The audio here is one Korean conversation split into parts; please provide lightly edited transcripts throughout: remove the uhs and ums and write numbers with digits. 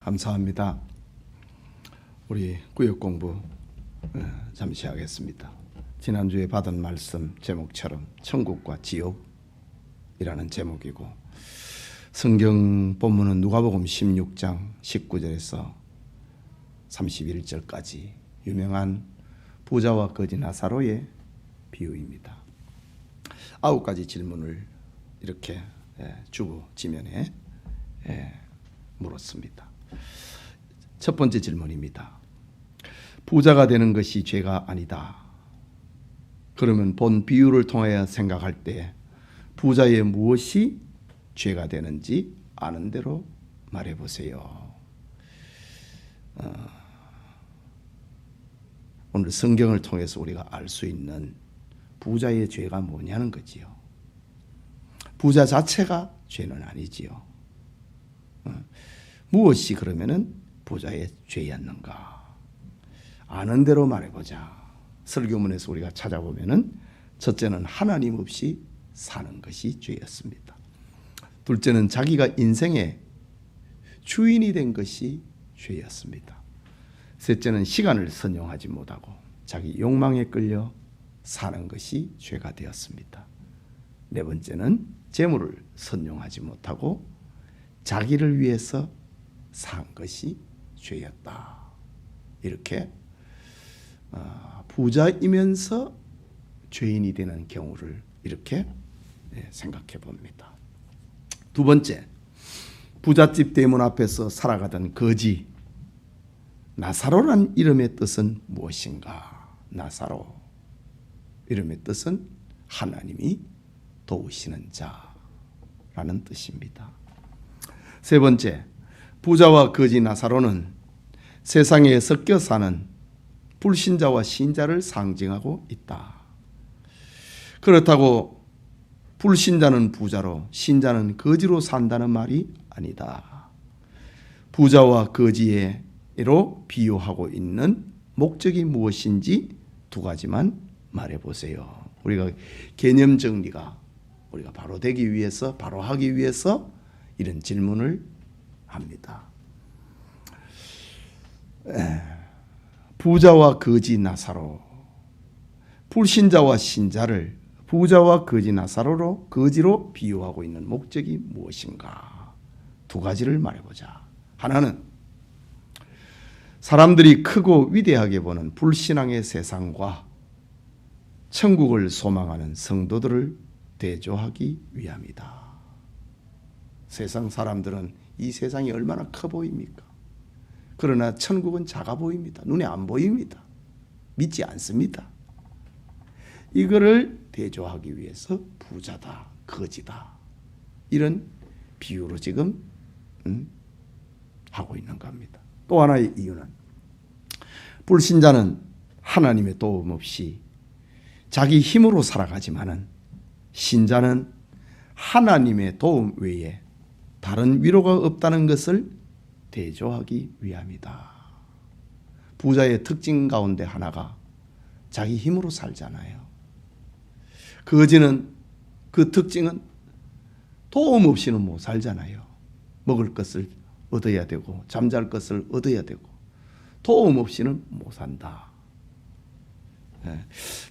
감사합니다. 우리 구역 공부 잠시 하겠습니다. 지난주에 받은 말씀 제목처럼 천국과 지옥이라는 제목이고, 성경 본문은 누가복음 16장 19절에서 31절까지 유명한 부자와 거지 나사로의 비유입니다. 9가지 질문을 이렇게 주고 지면에 물었습니다. 첫 번째 질문입니다. 부자가 되는 것이 죄가 아니다. 그러면 본 비유를 통하여 생각할 때 부자의 무엇이 죄가 되는지 아는 대로 말해보세요. 오늘 성경을 통해서 우리가 알 수 있는 부자의 죄가 뭐냐는 거지요. 부자 자체가 죄는 아니지요. 무엇이 그러면은 부자의 죄였는가? 아는 대로 말해보자. 설교문에서 우리가 찾아보면은 첫째는 하나님 없이 사는 것이 죄였습니다. 둘째는 자기가 인생의 주인이 된 것이 죄였습니다. 셋째는 시간을 선용하지 못하고 자기 욕망에 끌려 사는 것이 죄가 되었습니다. 네 번째는 재물을 선용하지 못하고 자기를 위해서 산 것이 죄였다. 이렇게 부자이면서 죄인이 되는 경우를 이렇게 생각해 봅니다. 두 번째, 부잣집 대문 앞에서 살아가던 거지 나사로란 이름의 뜻은 무엇인가? 나사로 이름의 뜻은 하나님이 도우시는 자라는 뜻입니다. 세 번째, 부자와 거지 나사로는 세상에 섞여 사는 불신자와 신자를 상징하고 있다. 그렇다고 불신자는 부자로 신자는 거지로 산다는 말이 아니다. 부자와 거지로 비유하고 있는 목적이 무엇인지 두 가지만 말해보세요. 우리가 개념 정리가 우리가 바로 되기 위해서, 바로 하기 위해서 이런 질문을 합니다. 부자와 거지 나사로, 불신자와 신자를 부자와 거지 나사로로 거지로 비유하고 있는 목적이 무엇인가? 두 가지를 말해보자. 하나는 사람들이 크고 위대하게 보는 불신앙의 세상과 천국을 소망하는 성도들을 대조하기 위함이다. 세상 사람들은 이 세상이 얼마나 커 보입니까? 그러나 천국은 작아 보입니다. 눈에 안 보입니다. 믿지 않습니다. 이거를 대조하기 위해서 부자다, 거지다 이런 비유로 지금 하고 있는 겁니다. 또 하나의 이유는 불신자는 하나님의 도움 없이 자기 힘으로 살아가지만은 신자는 하나님의 도움 외에 다른 위로가 없다는 것을 대조하기 위함이다. 부자의 특징 가운데 하나가 자기 힘으로 살잖아요. 거지는 그 특징은 도움 없이는 못 살잖아요. 먹을 것을 얻어야 되고 잠잘 것을 얻어야 되고 도움 없이는 못 산다.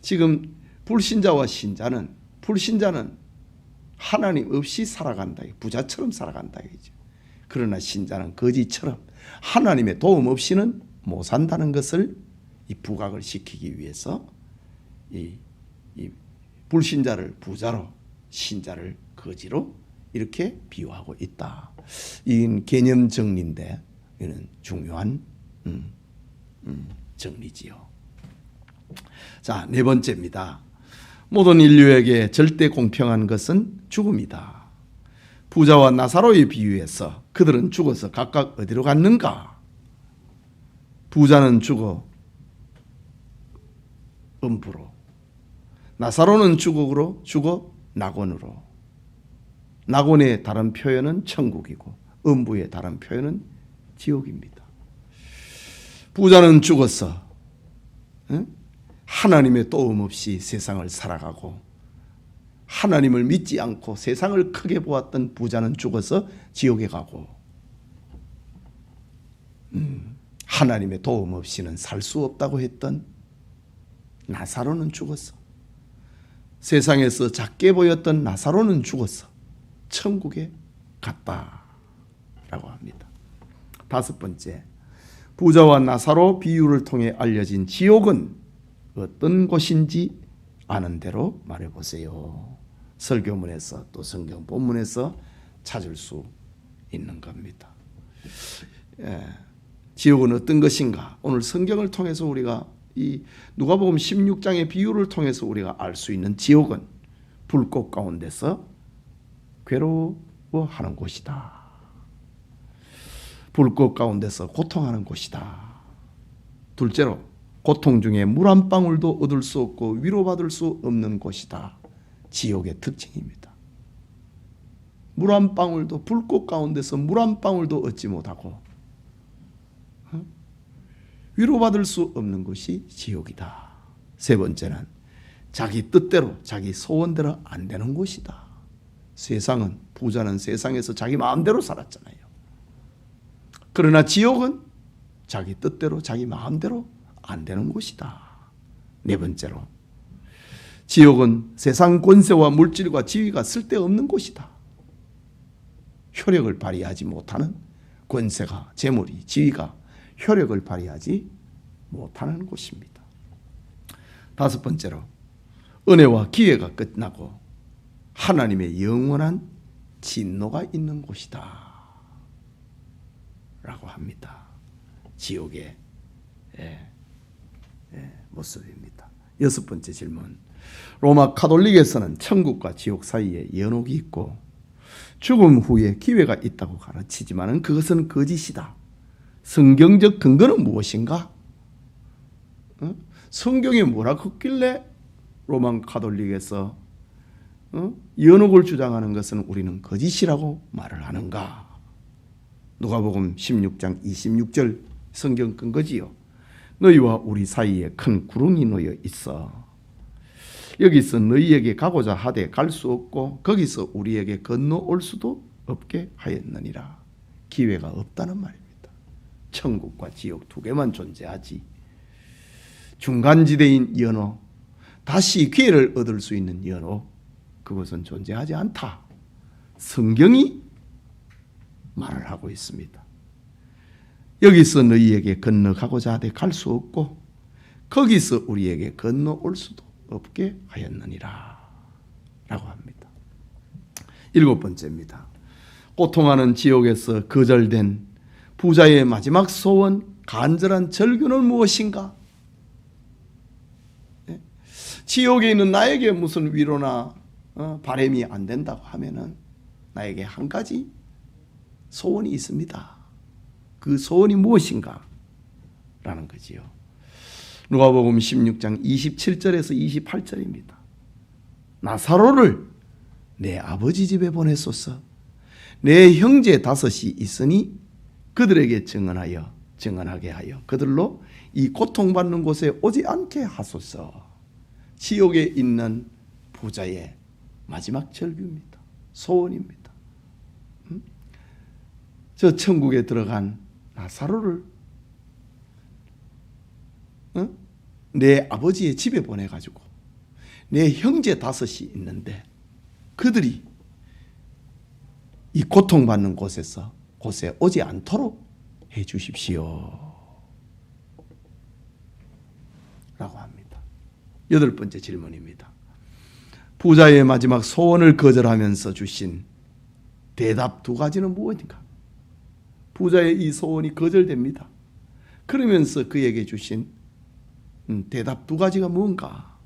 지금 불신자와 신자는, 불신자는 하나님 없이 살아간다. 부자처럼 살아간다. 그러나 신자는 거지처럼 하나님의 도움 없이는 못 산다는 것을 이 부각을 시키기 위해서 이 불신자를 부자로, 신자를 거지로 이렇게 비유하고 있다. 이건 개념 정리인데 이는 중요한 정리지요. 자, 네 번째입니다. 모든 인류에게 절대 공평한 것은 죽음이다. 부자와 나사로의 비유에서 그들은 죽어서 각각 어디로 갔는가? 부자는 죽어 음부로, 나사로는 죽어 낙원으로. 낙원의 다른 표현은 천국이고 음부의 다른 표현은 지옥입니다. 부자는 죽어서 하나님의 도움 없이 세상을 살아가고 하나님을 믿지 않고 세상을 크게 보았던 부자는 죽어서 지옥에 가고, 하나님의 도움 없이는 살 수 없다고 했던 나사로는 죽었어. 세상에서 작게 보였던 나사로는 죽었어. 천국에 갔다라고 합니다. 다섯 번째, 부자와 나사로 비유를 통해 알려진 지옥은 어떤 곳인지 아는 대로 말해보세요. 설교문에서 또 성경 본문에서 찾을 수 있는 겁니다. 지옥은 어떤 것인가? 오늘 성경을 통해서 우리가 이 누가복음 16장의 비유를 통해서 우리가 알 수 있는 지옥은 불꽃 가운데서 괴로워하는 곳이다. 불꽃 가운데서 고통하는 곳이다. 둘째로 고통 중에 물 한 방울도 얻을 수 없고 위로받을 수 없는 곳이다. 지옥의 특징입니다. 물 한 방울도 불꽃 가운데서 물 한 방울도 얻지 못하고 위로받을 수 없는 것이 지옥이다. 세 번째는 자기 뜻대로 자기 소원대로 안 되는 곳이다. 세상은 부자는 세상에서 자기 마음대로 살았잖아요. 그러나 지옥은 자기 뜻대로 자기 마음대로 안 되는 곳이다. 네 번째로 지옥은 세상 권세와 물질과 지위가 쓸데없는 곳이다. 효력을 발휘하지 못하는 권세가, 재물이, 지위가 효력을 발휘하지 못하는 곳입니다. 다섯 번째로 은혜와 기회가 끝나고 하나님의 영원한 진노가 있는 곳이다 라고 합니다. 지옥의 모습입니다. 여섯 번째 질문, 로마 가톨릭에서는 천국과 지옥 사이에 연옥이 있고 죽음 후에 기회가 있다고 가르치지만 그것은 거짓이다. 성경적 근거는 무엇인가? 성경에 뭐라고 했길래 로마 가톨릭에서 연옥을 주장하는 것은 우리는 거짓이라고 말을 하는가? 누가복음 16장 26절 성경 근거지요. 너희와 우리 사이에 큰 구름이 놓여 있어. 여기서 너희에게 가고자 하되 갈 수 없고 거기서 우리에게 건너올 수도 없게 하였느니라. 기회가 없다는 말입니다. 천국과 지옥 두 개만 존재하지 중간지대인 연옥, 다시 기회를 얻을 수 있는 연옥, 그것은 존재하지 않다. 성경이 말을 하고 있습니다. 여기서 너희에게 건너가고자 하되 갈 수 없고 거기서 우리에게 건너올 수도 없게 하였느니라 라고 합니다. 일곱 번째입니다. 고통하는 지옥에서 거절된 부자의 마지막 소원, 간절한 절규는 무엇인가? 지옥에 있는 나에게 무슨 위로나 바람이 안 된다고 하면은 나에게 한 가지 소원이 있습니다. 그 소원이 무엇인가? 라는 거지요. 누가복음 16장 27절에서 28절입니다. 나사로를 내 아버지 집에 보내소서. 내 형제 다섯이 있으니 그들에게 증언하게 하여 그들로 이 고통받는 곳에 오지 않게 하소서. 지옥에 있는 부자의 마지막 절규입니다. 소원입니다. 저 천국에 들어간 나사로를 내 아버지의 집에 보내가지고 내 형제 다섯이 있는데 그들이 이 고통받는 곳에 오지 않도록 해 주십시오 라고 합니다. 여덟 번째 질문입니다. 부자의 마지막 소원을 거절하면서 주신 대답 두 가지는 무엇인가? 부자의 이 소원이 거절됩니다. 그러면서 그에게 주신 대답 두 가지가 뭔가?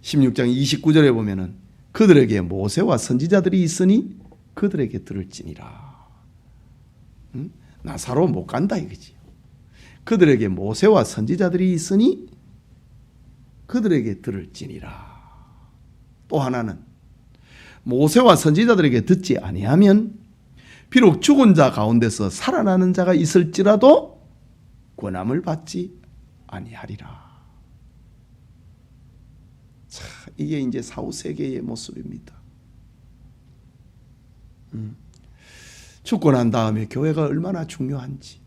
16장 29절에 보면은 그들에게 모세와 선지자들이 있으니 그들에게 들을지니라. 나사로 못 간다 이거지. 그들에게 모세와 선지자들이 있으니 그들에게 들을지니라. 또 하나는 모세와 선지자들에게 듣지 아니하면 비록 죽은 자 가운데서 살아나는 자가 있을지라도 권함을 받지 아니하리라. 자, 이게 이제 사후세계의 모습입니다. 죽고 난 다음에 교회가 얼마나 중요한지,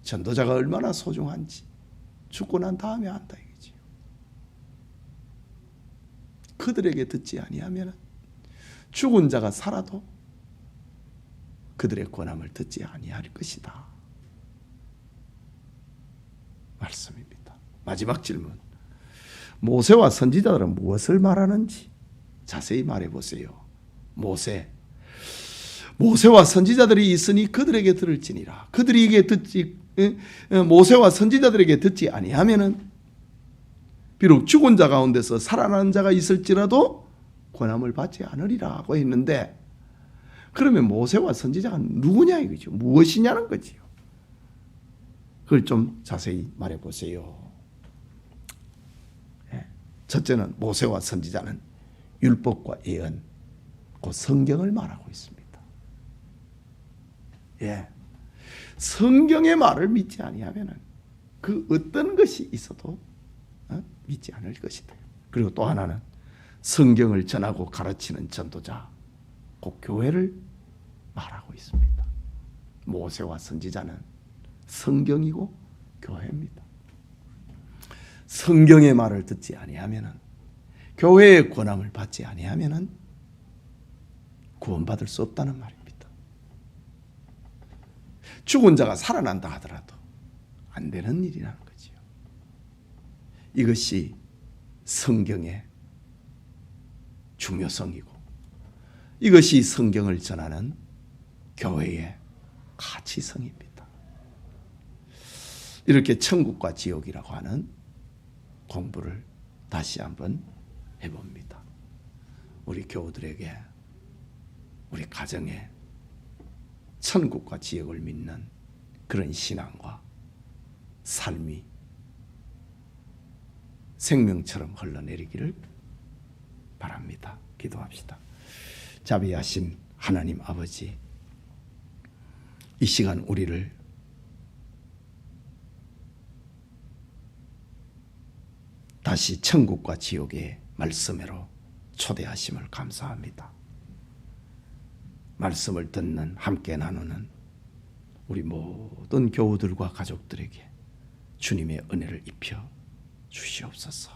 전도자가 얼마나 소중한지 죽고 난 다음에 안다 이거지요. 그들에게 듣지 아니하면 죽은 자가 살아도 그들의 권함을 듣지 아니할 것이다. 말씀입니다. 마지막 질문. 모세와 선지자들은 무엇을 말하는지 자세히 말해보세요. 모세와 선지자들이 있으니 그들에게 들을지니라. 그들에게 듣지, 모세와 선지자들에게 듣지 아니하면은 비록 죽은 자 가운데서 살아나는 자가 있을지라도 권함을 받지 않으리라고 했는데, 그러면 모세와 선지자가 누구냐 이거죠. 무엇이냐는 거지요. 그걸 좀 자세히 말해보세요. 첫째는 모세와 선지자는 율법과 예언, 그 성경을 말하고 있습니다. 성경의 말을 믿지 아니하면 그 어떤 것이 있어도 믿지 않을 것이다. 그리고 또 하나는 성경을 전하고 가르치는 전도자, 그 교회를 말하고 있습니다. 모세와 선지자는 성경이고 교회입니다. 성경의 말을 듣지 아니하면, 교회의 권함을 받지 아니하면 구원받을 수 없다는 말입니다. 죽은 자가 살아난다 하더라도 안 되는 일이라는 거지요. 이것이 성경의 중요성이고, 이것이 성경을 전하는 교회의 가치성입니다. 이렇게 천국과 지옥이라고 하는 공부를 다시 한번 해봅니다. 우리 교우들에게, 우리 가정에 천국과 지옥을 믿는 그런 신앙과 삶이 생명처럼 흘러내리기를 바랍니다. 기도합시다. 자비하신 하나님 아버지, 이 시간 우리를 다시 천국과 지옥의 말씀으로 초대하심을 감사합니다. 말씀을 듣는, 함께 나누는 우리 모든 교우들과 가족들에게 주님의 은혜를 입혀 주시옵소서.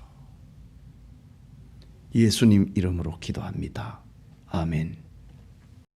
예수님 이름으로 기도합니다. 아멘.